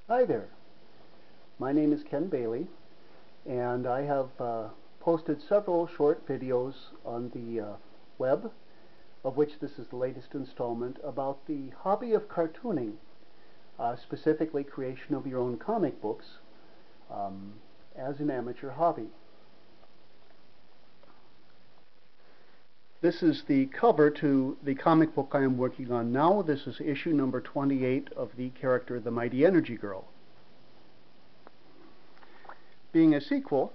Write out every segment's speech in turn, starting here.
Hi there, my name is Ken Bailey, and I have posted several short videos on the web, of which this is the latest installment, about the hobby of cartooning, specifically creation of your own comic books as an amateur hobby. This is the cover to the comic book I am working on now. This is issue number 28 of the character The Mighty EnergyGirl, being a sequel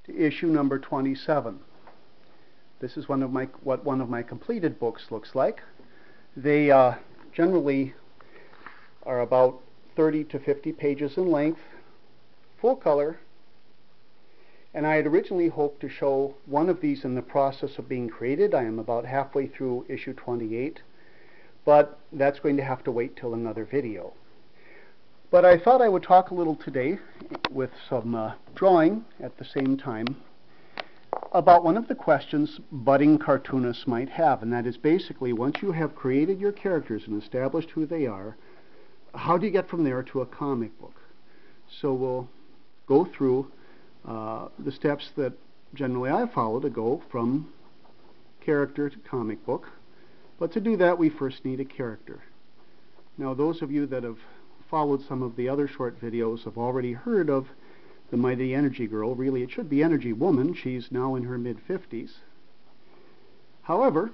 to issue number 27. This is what one of my completed books looks like. They generally are about 30 to 50 pages in length, full color, and I had originally hoped to show one of these in the process of being created. I am about halfway through issue 28, but that's going to have to wait till another video. But I thought I would talk a little today, with some drawing at the same time, about one of the questions budding cartoonists might have, and that is basically, once you have created your characters and established who they are, how do you get from there to a comic book? So we'll go through the steps that generally I follow to go from character to comic book. But to do that, we first need a character. Now, those of you that have followed some of the other short videos have already heard of the Mighty EnergyGirl. Really, it should be Energy Woman. She's now in her mid-50s. However,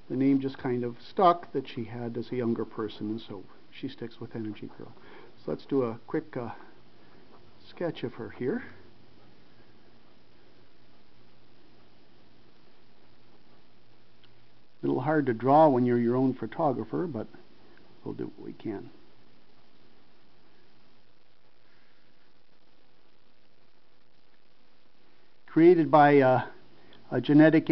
the name just kind of stuck that she had as a younger person, and so she sticks with EnergyGirl. So let's do a quick sketch of her here. A little hard to draw when you're your own photographer, but we'll do what we can. Created by a genetic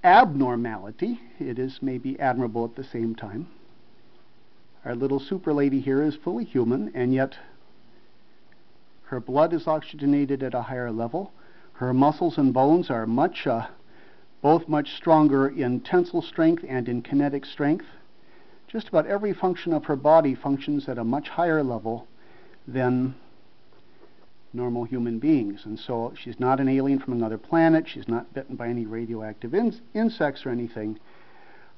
abnormality, it is maybe admirable at the same time. Our little super lady here is fully human, and yet her blood is oxygenated at a higher level. Her muscles and bones are both much stronger in tensile strength and in kinetic strength. Just about every function of her body functions at a much higher level than normal human beings. And so she's not an alien from another planet. She's not bitten by any radioactive insects or anything.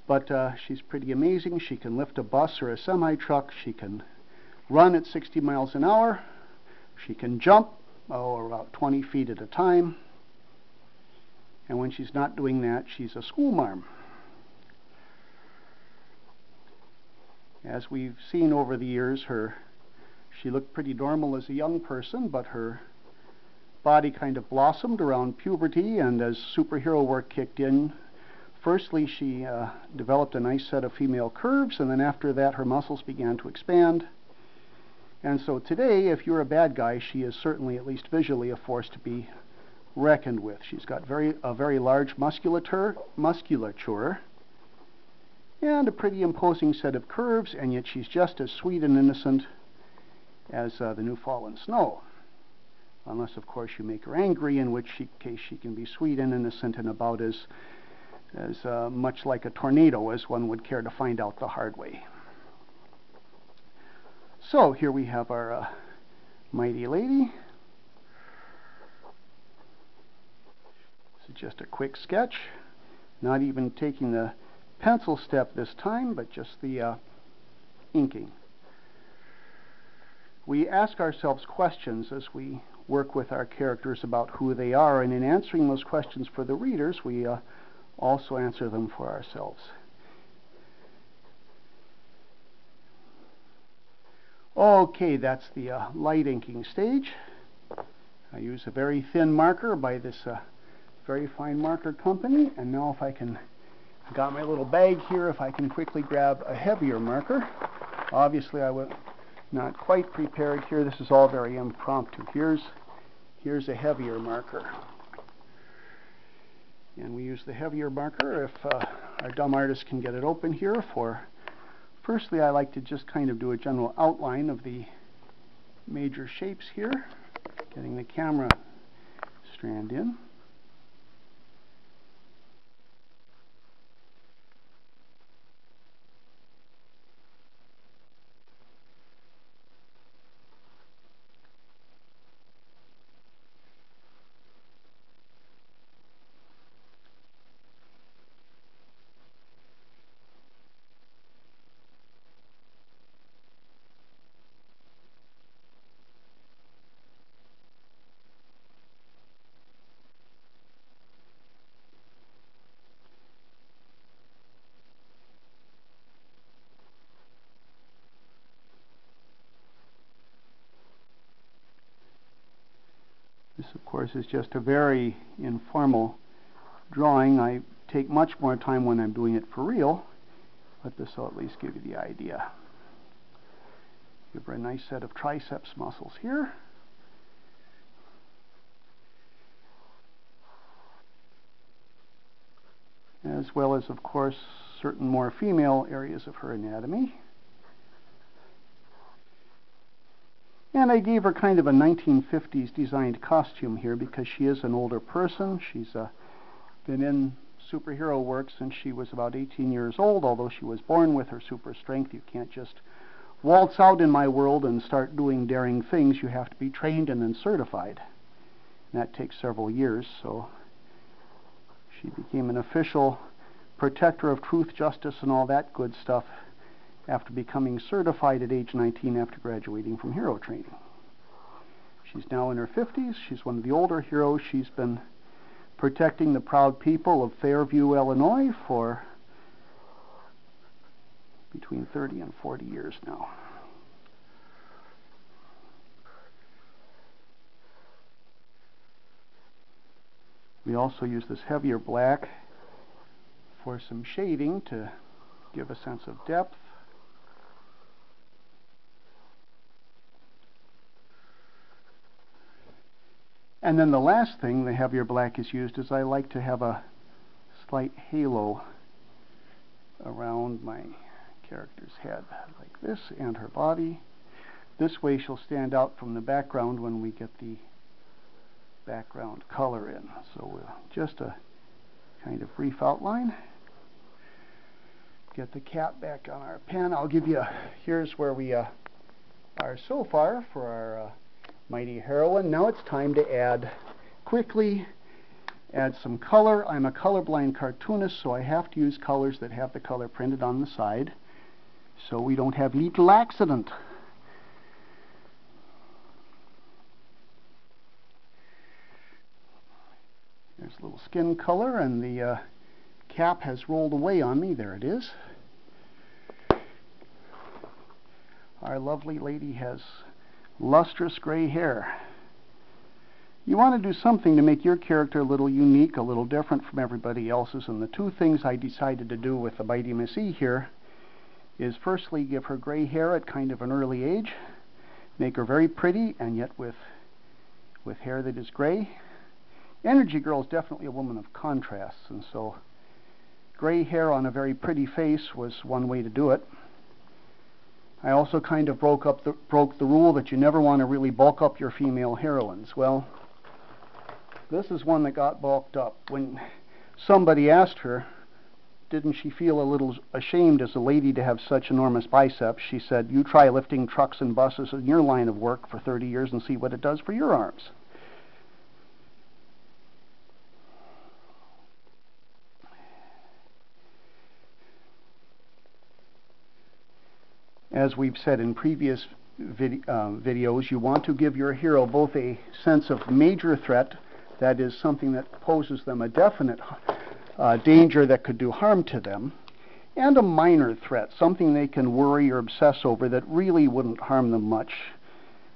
But she's pretty amazing. She can lift a bus or a semi-truck. She can run at 60 miles an hour. She can jump about 20 feet at a time. And when she's not doing that, she's a schoolmarm. As we've seen over the years, she looked pretty normal as a young person, but her body kind of blossomed around puberty, and as superhero work kicked in, firstly she developed a nice set of female curves, and then after that her muscles began to expand. And so today, if you're a bad guy, she is certainly, at least visually, a force to be reckoned with. She's got a very large musculature and a pretty imposing set of curves, and yet she's just as sweet and innocent as the new fallen snow. Unless, of course, you make her angry, in which case she can be sweet and innocent and about as much like a tornado as one would care to find out the hard way. So here we have our mighty lady. This is just a quick sketch, not even taking the pencil step this time, but just the inking. We ask ourselves questions as we work with our characters about who they are, and in answering those questions for the readers, we also answer them for ourselves. Okay, that's the light inking stage. I use a very thin marker by this very fine marker company, and now if I can, I got my little bag here, if I can quickly grab a heavier marker. Obviously I was not quite prepared here. This is all very impromptu. Here's a heavier marker. And we use the heavier marker if our dumb artist can get it open here. Firstly, I like to just kind of do a general outline of the major shapes here, getting the camera strand in. of course, is just a very informal drawing. I take much more time when I'm doing it for real, but this will at least give you the idea. Give her a nice set of triceps muscles here. As well as, of course, certain more female areas of her anatomy. And I gave her kind of a 1950s designed costume here because she is an older person. She's been in superhero work since she was about 18 years old, although she was born with her super strength. You can't just waltz out in my world and start doing daring things. You have to be trained and then certified. And that takes several years, so she became an official protector of truth, justice, and all that good stuff after becoming certified at age 19 after graduating from hero training. She's now in her 50s. She's one of the older heroes. She's been protecting the proud people of Fairview, Illinois for between 30 and 40 years now. We also use this heavier black for some shading to give a sense of depth. And then the last thing the heavier black is used is I like to have a slight halo around my character's head, like this, and her body. This way she'll stand out from the background when we get the background color in. So just a kind of brief outline. Get the cap back on our pen. I'll give you, here's where we are so far for our mighty heroine. Now it's time to quickly add some color. I'm a colorblind cartoonist, so I have to use colors that have the color printed on the side so we don't have little accident. There's a little skin color, and the cap has rolled away on me. There it is. Our lovely lady has lustrous gray hair. You want to do something to make your character a little unique, a little different from everybody else's, and the two things I decided to do with the Mighty Miss E here is firstly give her gray hair at kind of an early age, make her very pretty, and yet with hair that is gray. EnergyGirl is definitely a woman of contrasts, and so gray hair on a very pretty face was one way to do it. I also kind of broke the rule that you never want to really bulk up your female heroines. Well, this is one that got bulked up. When somebody asked her, didn't she feel a little ashamed as a lady to have such enormous biceps, she said, you try lifting trucks and buses in your line of work for 30 years and see what it does for your arms. As we've said in previous videos, you want to give your hero both a sense of major threat, that is something that poses them a definite danger that could do harm to them, and a minor threat, something they can worry or obsess over that really wouldn't harm them much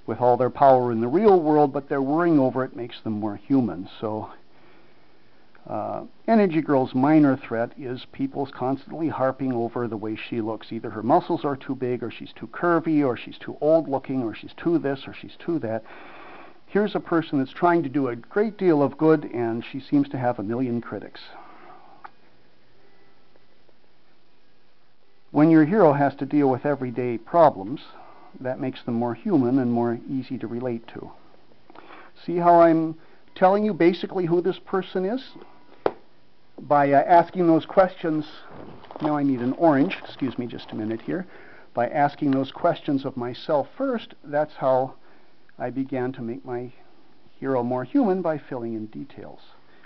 with all their power in the real world, but their worrying over it makes them more human. So EnergyGirl's minor threat is people constantly harping over the way she looks. Either her muscles are too big, or she's too curvy, or she's too old looking, or she's too this, or she's too that. Here's a person that's trying to do a great deal of good, and she seems to have a million critics. When your hero has to deal with everyday problems, that makes them more human and more easy to relate to. See how I'm telling you basically who this person is? By asking those questions, now I need an orange, excuse me just a minute here. By asking those questions of myself first, that's how I began to make my hero more human, by filling in details.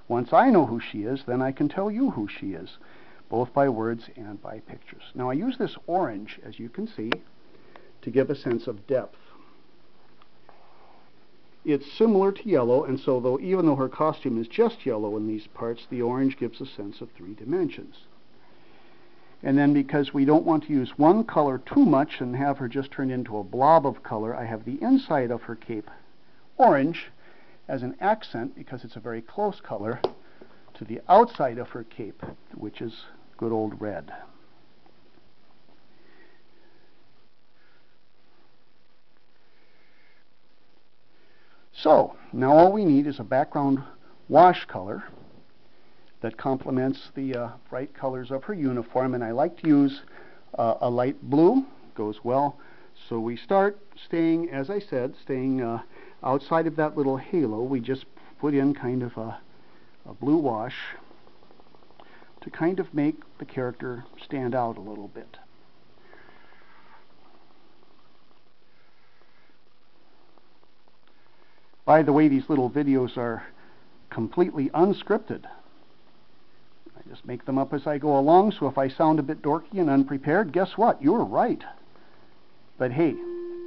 Once I know who she is, then I can tell you who she is, both by words and by pictures. Now I use this orange, as you can see, to give a sense of depth. It's similar to yellow, and so even though her costume is just yellow in these parts, the orange gives a sense of 3 dimensions. And then because we don't want to use one color too much and have her just turn into a blob of color, I have the inside of her cape orange, as an accent, because it's a very close color, to the outside of her cape, which is good old red. So, now all we need is a background wash color that complements the bright colors of her uniform, and I like to use a light blue. Goes well. So we start staying, as I said, staying outside of that little halo. We just put in kind of a blue wash to kind of make the character stand out a little bit. By the way, these little videos are completely unscripted. I just make them up as I go along, so if I sound a bit dorky and unprepared, guess what? You're right. But hey,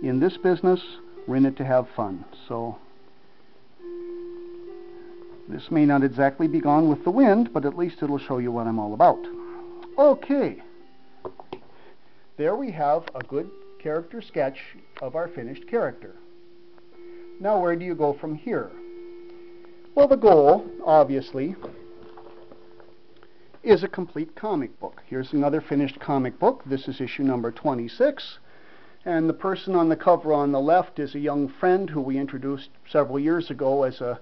in this business, we're in it to have fun. So this may not exactly be Gone with the Wind, but at least it'll show you what I'm all about. Okay. There we have a good character sketch of our finished character. Now where do you go from here? Well, the goal, obviously, is a complete comic book. Here's another finished comic book. This is issue number 26. And the person on the cover on the left is a young friend who we introduced several years ago as a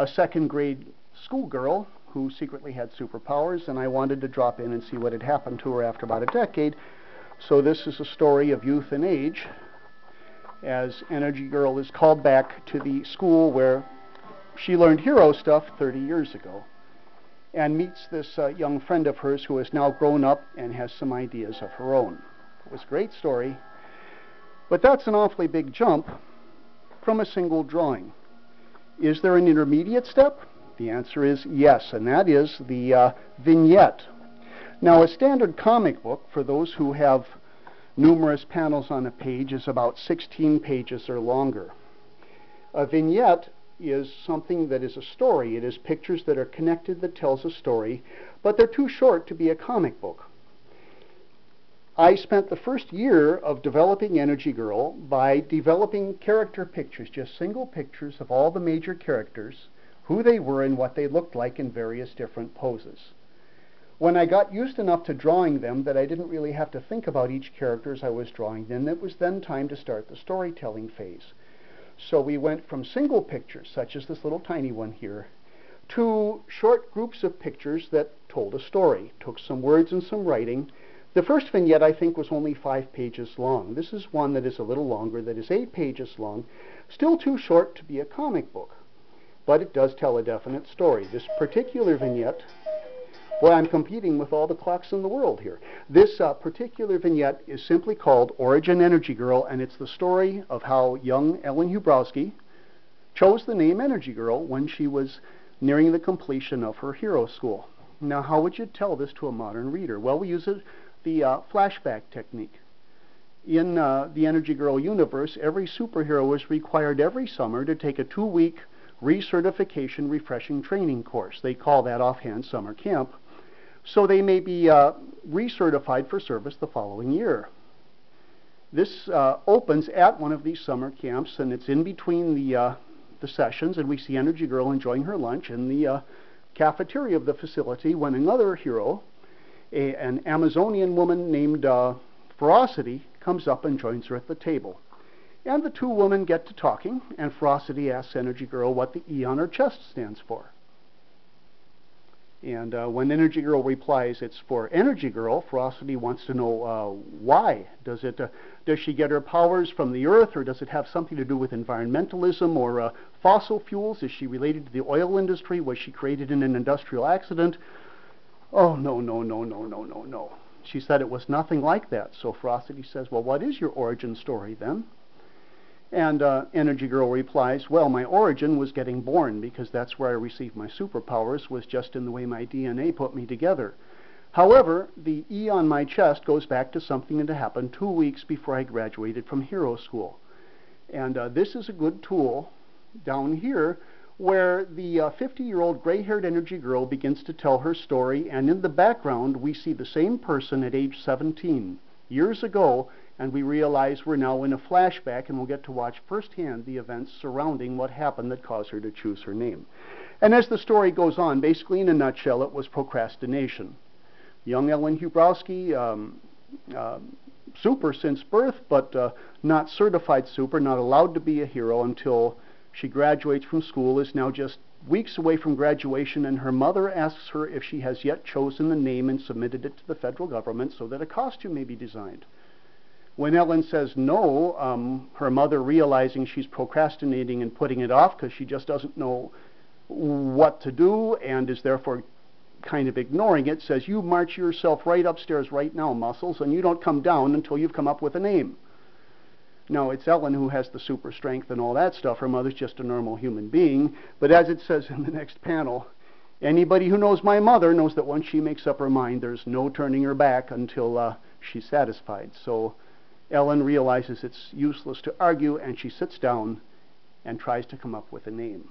second grade schoolgirl who secretly had superpowers, and I wanted to drop in and see what had happened to her after about a decade. So this is a story of youth and age, as EnergyGirl is called back to the school where she learned hero stuff 30 years ago, and meets this young friend of hers who has now grown up and has some ideas of her own. It was a great story, but that's an awfully big jump from a single drawing. Is there an intermediate step? The answer is yes, and that is the vignette. Now, a standard comic book, for those who have numerous panels on a page, is about 16 pages or longer. A vignette is something that is a story. It is pictures that are connected that tells a story, but they're too short to be a comic book. I spent the first year of developing EnergyGirl by developing character pictures, just single pictures of all the major characters, who they were and what they looked like in various different poses. When I got used enough to drawing them that I didn't really have to think about each character as I was drawing them, it was then time to start the storytelling phase. So we went from single pictures, such as this little tiny one here, to short groups of pictures that told a story, took some words and some writing. The first vignette, I think, was only 5 pages long. This is one that is a little longer, that is 8 pages long, still too short to be a comic book, but it does tell a definite story. This particular vignette, boy, I'm competing with all the clocks in the world here. This particular vignette is simply called Origin EnergyGirl, and it's the story of how young Ellen Hubrowski chose the name EnergyGirl when she was nearing the completion of her hero school. Now, how would you tell this to a modern reader? Well, we use the flashback technique. In the EnergyGirl universe, every superhero is required every summer to take a 2-week recertification refreshing training course. They call that offhand summer camp. So they may be recertified for service the following year. This opens at one of these summer camps, and it's in between the sessions, and we see EnergyGirl enjoying her lunch in the cafeteria of the facility when another hero, an Amazonian woman named Ferocity, comes up and joins her at the table. And the two women get to talking, and Ferocity asks EnergyGirl what the E on her chest stands for. And when EnergyGirl replies it's for EnergyGirl, Ferocity wants to know why. Does she get her powers from the earth, or does it have something to do with environmentalism or fossil fuels? Is she related to the oil industry? Was she created in an industrial accident? Oh, no, no, no, no, no, no, no. She said it was nothing like that. So Ferocity says, well, what is your origin story then? And EnergyGirl replies, well, my origin was getting born, because that's where I received my superpowers, was just in the way my DNA put me together. However, the E on my chest goes back to something that happened 2 weeks before I graduated from hero school. And this is a good tool down here where the 50-year-old gray-haired EnergyGirl begins to tell her story, and in the background we see the same person at age 17 years ago, and we realize we're now in a flashback, and we'll get to watch firsthand the events surrounding what happened that caused her to choose her name. And as the story goes on, basically in a nutshell, it was procrastination. Young Ellen Hubrowski, super since birth, but not certified super, not allowed to be a hero until she graduates from school, is now just weeks away from graduation, and her mother asks her if she has yet chosen the name and submitted it to the federal government so that a costume may be designed. When Ellen says no, her mother, realizing she's procrastinating and putting it off because she just doesn't know what to do and is therefore kind of ignoring it, says, "You march yourself right upstairs right now, Muscles, and you don't come down until you've come up with a name." Now, it's Ellen who has the super strength and all that stuff. Her mother's just a normal human being. But as it says in the next panel, anybody who knows my mother knows that once she makes up her mind, there's no turning her back until she's satisfied. So Ellen realizes it's useless to argue, and she sits down and tries to come up with a name.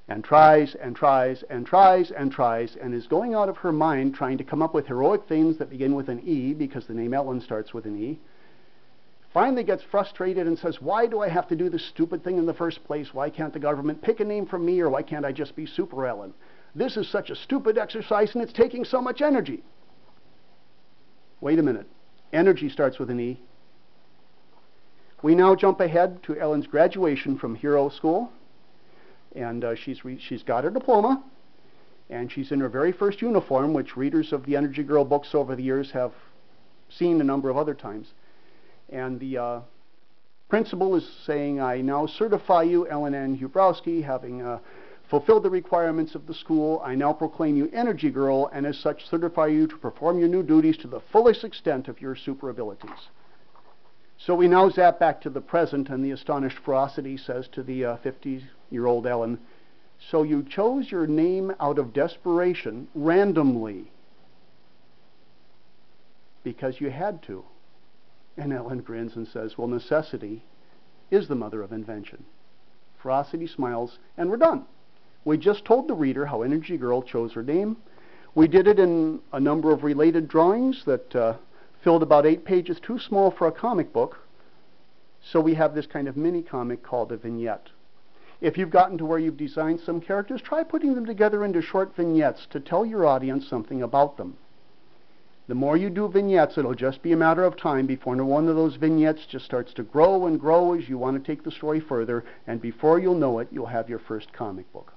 And tries and tries and tries and tries, and is going out of her mind trying to come up with heroic things that begin with an E, because the name Ellen starts with an E. Finally gets frustrated and says, "Why do I have to do this stupid thing in the first place? Why can't the government pick a name for me, or why can't I just be Super Ellen? This is such a stupid exercise, and it's taking so much energy." Wait a minute. Energy starts with an E. We now jump ahead to Ellen's graduation from hero school, and she's got her diploma, and she's in her very first uniform, which readers of the Energy Girl books over the years have seen a number of other times. And the principal is saying, "I now certify you, Ellen Ann Hubrowski, having fulfilled the requirements of the school. I now proclaim you Energy Girl, and as such certify you to perform your new duties to the fullest extent of your super abilities." So we now zap back to the present, and the astonished Ferocity says to the 50-year-old Ellen, "So you chose your name out of desperation, randomly, because you had to." And Ellen grins and says, "Well, necessity is the mother of invention." Ferocity smiles, and we're done. We just told the reader how Energy Girl chose her name. We did it in a number of related drawings that filled about 8 pages too small for a comic book. So we have this kind of mini comic called a vignette. If you've gotten to where you've designed some characters, try putting them together into short vignettes to tell your audience something about them. The more you do vignettes, it'll just be a matter of time before one of those vignettes just starts to grow and grow as you want to take the story further, and before you'll know it, you'll have your first comic book.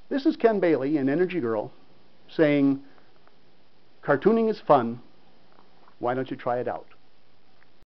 This is Ken Bailey in Energy Girl saying, cartooning is fun. Why don't you try it out?